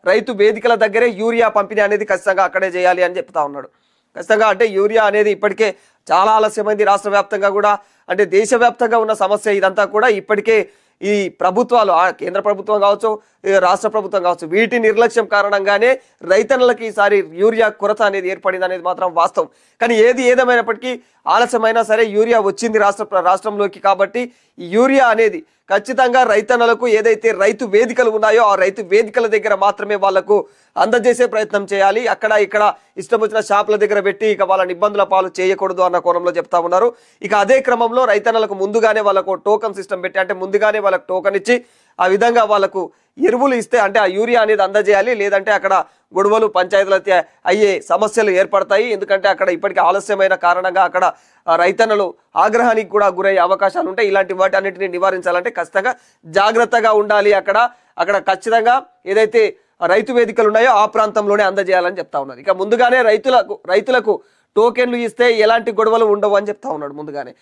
రైతు వేదికల దగ్గరే యూరియా పంపిణీ అనేది ఖచ్చితంగా అక్కడే చేయాలి అని చెప్తా ఉన్నాడు. ఖచ్చితంగా అంటే యూరియా అనేది ఇప్పటికే చాలా ఆలస్యమైంది. రాష్ట్ర వ్యాప్తంగా కూడా అంటే దేశవ్యాప్తంగా ఉన్న సమస్య ఇదంతా కూడా ఇప్పటికే ఈ ప్రభుత్వాలు కేంద్ర ప్రభుత్వం కావచ్చు, రాష్ట్ర ప్రభుత్వం కావచ్చు, వీటి నిర్లక్ష్యం కారణంగానే రైతన్నలకి ఈసారి యూరియా కొరత అనేది ఏర్పడింది అనేది మాత్రం వాస్తవం. కానీ ఏది ఏదేమైనప్పటికీ ఆలస్యమైనా సరే యూరియా వచ్చింది రాష్ట్రంలోకి. కాబట్టి ఈ యూరియా అనేది ఖచ్చితంగా రైతన్నలకు ఏదైతే రైతు వేదికలు ఉన్నాయో ఆ రైతు వేదికల దగ్గర మాత్రమే వాళ్లకు అందజేసే ప్రయత్నం చేయాలి. అక్కడ ఇక్కడ ఇష్టం వచ్చిన షాపుల దగ్గర పెట్టి ఇక వాళ్ళని ఇబ్బందుల పాలు చేయకూడదు అన్న కోణంలో చెప్తా ఉన్నారు. ఇక అదే క్రమంలో రైతన్నలకు ముందుగానే వాళ్ళకు టోకన్ సిస్టమ్ పెట్టి అంటే ముందుగానే వాళ్ళకు టోకన్ ఇచ్చి ఆ విధంగా వాళ్ళకు ఎరువులు ఇస్తే అంటే ఆ యూరియా అనేది అందజేయాలి. లేదంటే అక్కడ గొడవలు పంచాయతీలు అయ్యే సమస్యలు ఏర్పడతాయి. ఎందుకంటే అక్కడ ఇప్పటికీ ఆలస్యమైన కారణంగా అక్కడ రైతన్నలు ఆగ్రహానికి కూడా గురయ్యే అవకాశాలు ఉంటాయి. ఇలాంటి వాటి అన్నింటినీ నివారించాలంటే ఖచ్చితంగా జాగ్రత్తగా ఉండాలి. అక్కడ ఖచ్చితంగా ఏదైతే రైతు వేదికలు ఉన్నాయో ఆ ప్రాంతంలోనే అందజేయాలని చెప్తా ఉన్నారు. ఇక ముందుగానే రైతులకు టోకెన్లు ఇస్తే ఎలాంటి గొడవలు ఉండవు అని చెప్తా ఉన్నాడు ముందుగానే.